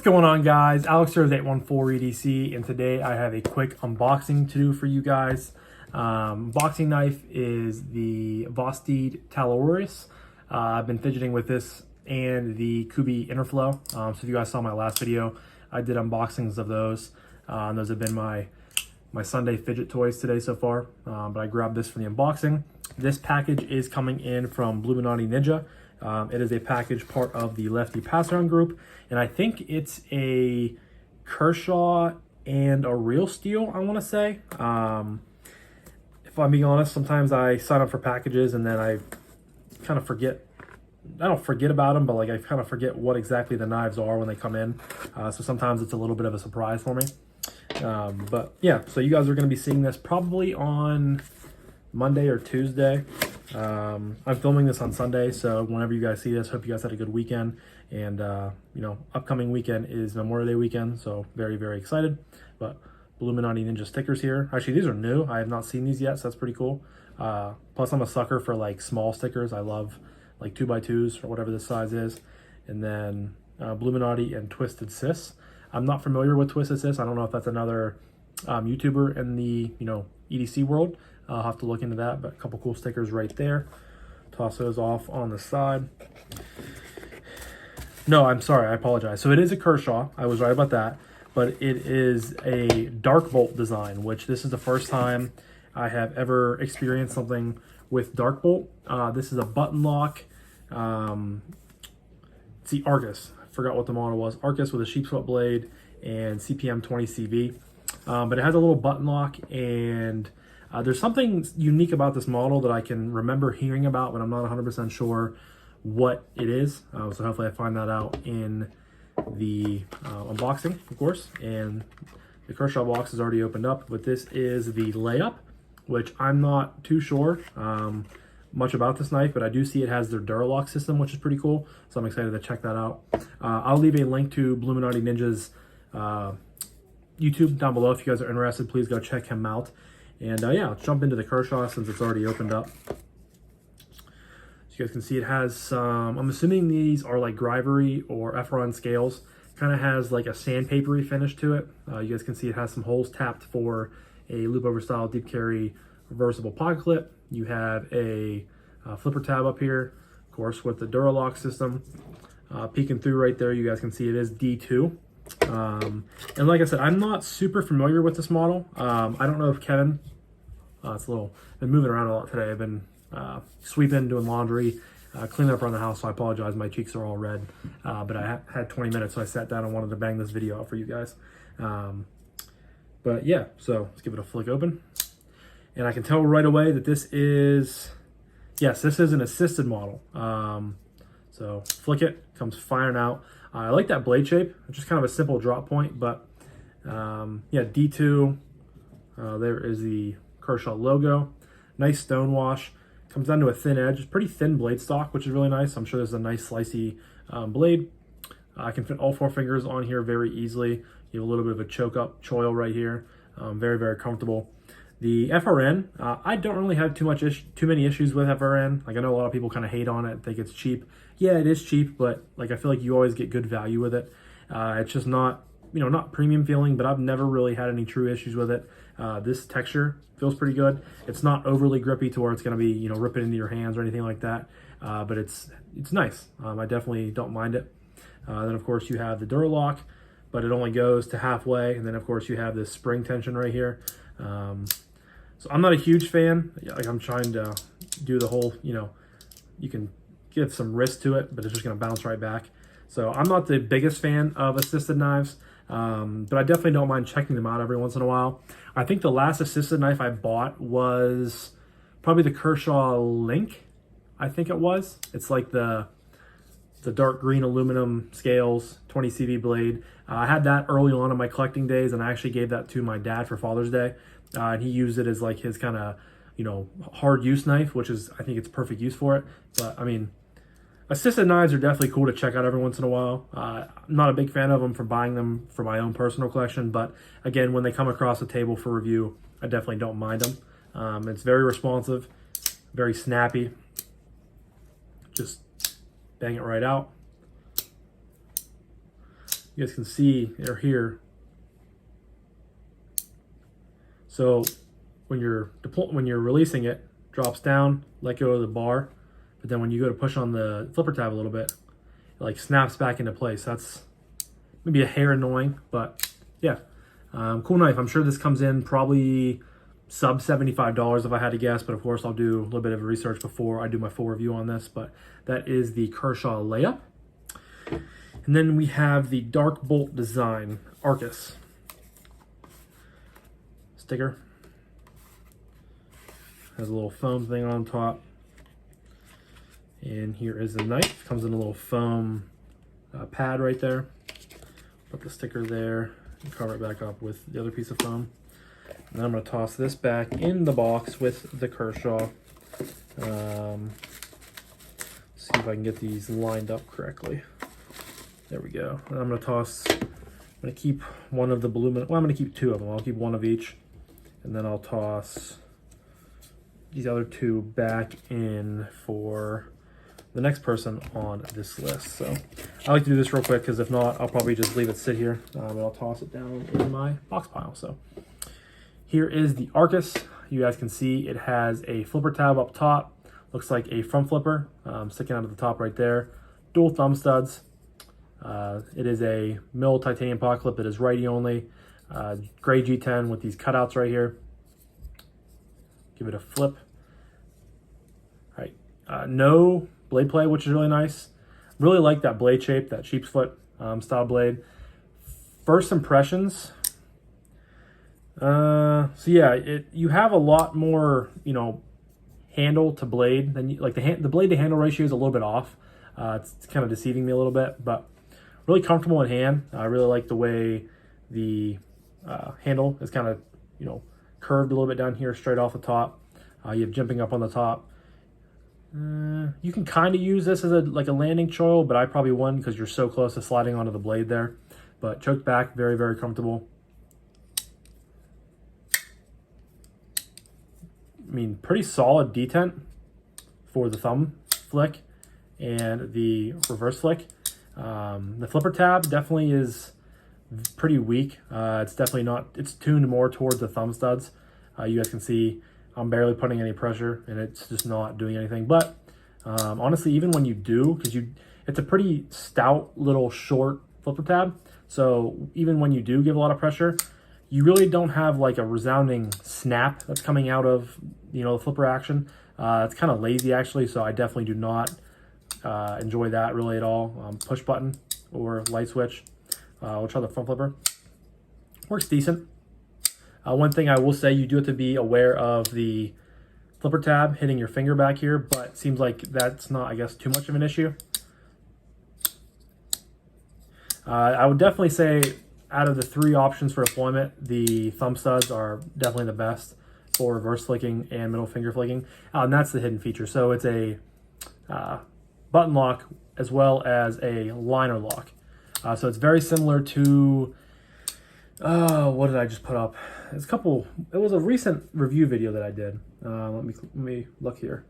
going on, guys? Alex here with 814 EDC, and today I have a quick unboxing to do for you guys. Boxing knife is the Vostede Talorius. I've been fidgeting with this and the Kubi Interflow. So if you guys saw my last video, I did unboxings of those. And those have been my Sunday fidget toys today so far. But I grabbed this for the unboxing. This package is coming in from Bluminati Ninja. It is a package part of the Lefty passaround group, and I think it's a Kershaw and a Real Steel, I want to say. If I'm being honest, sometimes I sign up for packages and then I kind of forget. I don't forget about them, but like I kind of forget what exactly the knives are when they come in. So sometimes it's a little bit of a surprise for me. But yeah, so you guys are going to be seeing this probably on Monday or Tuesday. I'm filming this on Sunday, so whenever you guys see this, hope you guys had a good weekend. And you know, upcoming weekend is Memorial Day weekend, so very, very excited. But Bluminati Ninja stickers here. Actually, these are new. I have not seen these yet, so that's pretty cool. Plus, I'm a sucker for like small stickers. I love like 2x2s or whatever this size is. And then Bluminati and Twisted Sis. I'm not familiar with Twisted Sis. I don't know if that's another YouTuber in the EDC world. I'll have to look into that, but a couple cool stickers right there. Toss those off on the side. No, I'm sorry, I apologize. So it is a Kershaw, I was right about that, but it is a Dark Bolt design, which this is the first time I have ever experienced something with Dark Bolt. This is a button lock. It's the Arcus. I forgot what the model was. Arcus with a sheepswept blade and CPM 20 CV. But it has a little button lock, and there's something unique about this model that I can remember hearing about, but I'm not 100% sure what it is. So hopefully I find that out in the unboxing, of course. And the Kershaw box is already opened up, but this is the Layup, which I'm not too sure much about this knife, but I do see it has their Duralock system, which is pretty cool. So I'm excited to check that out. I'll leave a link to Bluminati Ninja's YouTube down below. If you guys are interested, please go check him out. And yeah, let's jump into the Kershaw since it's already opened up. So you guys can see it has some, I'm assuming these are like Grivery or Efron scales. Kind of has like a sandpapery finish to it. You guys can see it has some holes tapped for a loop over style deep carry reversible pocket clip. You have a flipper tab up here, of course, with the Duralock system. Peeking through right there, you guys can see it is D2. And like I said, I'm not super familiar with this model. I don't know if Kevin, it's a little, been moving around a lot today. I've been sweeping, doing laundry, cleaning up around the house, so I apologize. My cheeks are all red, but I had 20 minutes, so I sat down and wanted to bang this video out for you guys. But yeah, so let's give it a flick open. And I can tell right away that this is, yes, this is an assisted model. So flick it, comes firing out. I like that blade shape. It's just kind of a simple drop point, but yeah, D2. There is the Kershaw logo. Nice stone wash. Comes down to a thin edge. Pretty thin blade stock, which is really nice. I'm sure there's a nice slicey blade. I can fit all 4 fingers on here very easily. You have a little bit of a choke up choil right here. Very, very comfortable. The FRN, I don't really have too many issues with FRN. Like, I know a lot of people kind of hate on it, think it's cheap. Yeah, it is cheap, but like I feel like you always get good value with it. It's just not, not premium feeling, but I've never really had any true issues with it. This texture feels pretty good. It's not overly grippy to where it's going to be, rip it into your hands or anything like that. But it's nice. I definitely don't mind it. Then of course you have the Duralock, but it only goes to halfway. And then of course you have this spring tension right here. So I'm not a huge fan. Like, I'm trying to do the whole, you can give some wrist to it, but it's just going to bounce right back. So I'm not the biggest fan of assisted knives, but I definitely don't mind checking them out every once in a while. I think the last assisted knife I bought was probably the Kershaw Link, I think it was. It's like the dark green aluminum scales, 20 CV blade. I had that early on in my collecting days, and I actually gave that to my dad for Father's Day. And he used it as like his kind of, hard use knife, which is, I think it's perfect use for it. But I mean, assisted knives are definitely cool to check out every once in a while. I'm not a big fan of them for buying them for my own personal collection, but again, when they come across the table for review, I definitely don't mind them. It's very responsive, very snappy. Just bang it right out. you guys can see they're here. So when you're releasing it, drops down, let go of the bar, but then when you go to push on the flipper tab a little bit, it like snaps back into place. That's maybe a hair annoying, but yeah, cool knife. I'm sure this comes in probably sub $75 if I had to guess, but of course I'll do a little bit of research before I do my full review on this. But that is the Kershaw Layup. And then we have the Dark Bolt Designs Arcus sticker. Has a little foam thing on top. And here is the knife. Comes in a little foam pad right there. Put the sticker there and cover it back up with the other piece of foam. And then I'm going to toss this back in the box with the Kershaw. See if I can get these lined up correctly. There we go. And I'm going to keep one of the balloon, well, I'm going to keep two of them. I'll keep one of each. And then I'll toss these other two back in for the next person on this list. So I like to do this real quick because if not, I'll probably just leave it sit here. But I'll toss it down in my box pile. So here is the Arcus. You guys can see it has a flipper tab up top. Looks like a front flipper sticking out of the top right there. Dual thumb studs. It is a mill titanium pocket clip that is righty only. Gray G10 with these cutouts right here. Give it a flip. All right, no blade play, which is really nice. Really like that blade shape, that sheep's foot style blade. First impressions. So yeah, you have a lot more, handle to blade than like the blade to handle ratio is a little bit off. It's kind of deceiving me a little bit, but really comfortable in hand. I really like the way the handle is kind of, curved a little bit down here, straight off the top. You have jimping up on the top. You can kind of use this as a landing choil, but I probably wouldn't because you're so close to sliding onto the blade there. But choked back, very, very comfortable. I mean, pretty solid detent for the thumb flick and the reverse flick. The flipper tab definitely is pretty weak. It's definitely not, it's tuned more towards the thumb studs. You guys can see I'm barely putting any pressure and it's just not doing anything. But honestly, even when you do, because it's a pretty stout little short flipper tab. So even when you do give a lot of pressure, you really don't have like a resounding snap that's coming out of, the flipper action. It's kind of lazy actually. So I definitely do not enjoy that really at all. Push button or light switch. We'll try the front flipper. Works decent. One thing I will say, you do have to be aware of the flipper tab hitting your finger back here, but it seems like that's not, I guess, too much of an issue. I would definitely say out of the three options for deployment, the thumb studs are definitely the best for reverse flicking and middle finger flicking. And that's the hidden feature. So it's a button lock as well as a liner lock. So it's very similar to, what did I just put up? It was a recent review video that I did. Let me look here.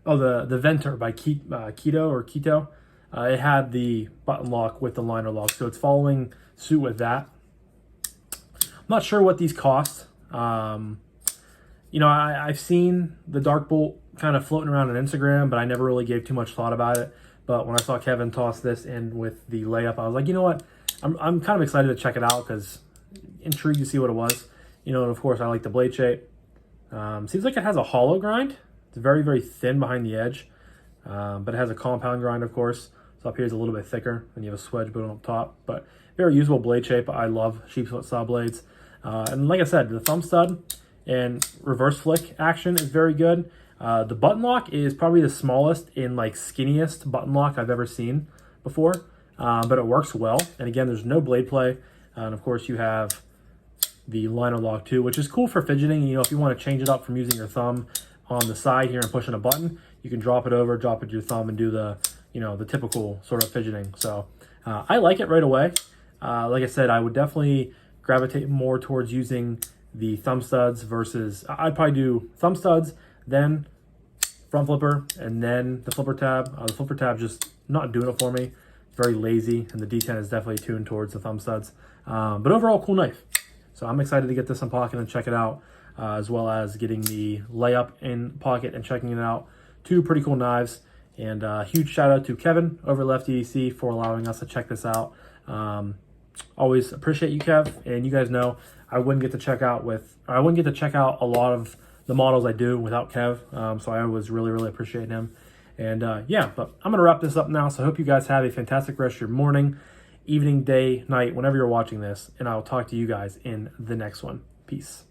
Oh, the Venter by Keto. It had the button lock with the liner lock, so it's following suit with that. I'm not sure what these cost. I've seen the Dark Bolt kind of floating around on Instagram, but I never really gave too much thought about it. But when I saw Kevin toss this in with the layup, I was like, you know what? I'm kind of excited to check it out because intrigued to see what it was. And of course, I like the blade shape. Seems like it has a hollow grind. It's very, very thin behind the edge, but it has a compound grind, of course. So up here is a little bit thicker, and you have a swedge bone up top. But very usable blade shape. I love sheep's foot style blades. And like I said, the thumb stud and reverse flick action is very good. The button lock is probably the smallest and skinniest button lock I've ever seen before, but it works well. And again, there's no blade play. And of course you have the liner lock too, which is cool for fidgeting. If you want to change it up from using your thumb on the side here and pushing a button, you can drop it to your thumb and do the, the typical sort of fidgeting. So I like it right away. Like I said, I would definitely gravitate more towards using the thumb studs versus, I'd probably do thumb studs, then front flipper and then the flipper tab. The flipper tab just not doing it for me. It's very lazy, and the D10 is definitely tuned towards the thumb studs. But overall, cool knife. So I'm excited to get this in pocket and check it out, as well as getting the layup in pocket and checking it out. Two pretty cool knives. And huge shout out to Kevin over at Lefty EDC for allowing us to check this out. Always appreciate you, Kev. And you guys know I wouldn't get to check out a lot of the models I do without Kev. So I always really appreciate him. And yeah, but I'm gonna wrap this up now. So I hope you guys have a fantastic rest of your morning, evening, day, night, whenever you're watching this. And I'll talk to you guys in the next one. Peace.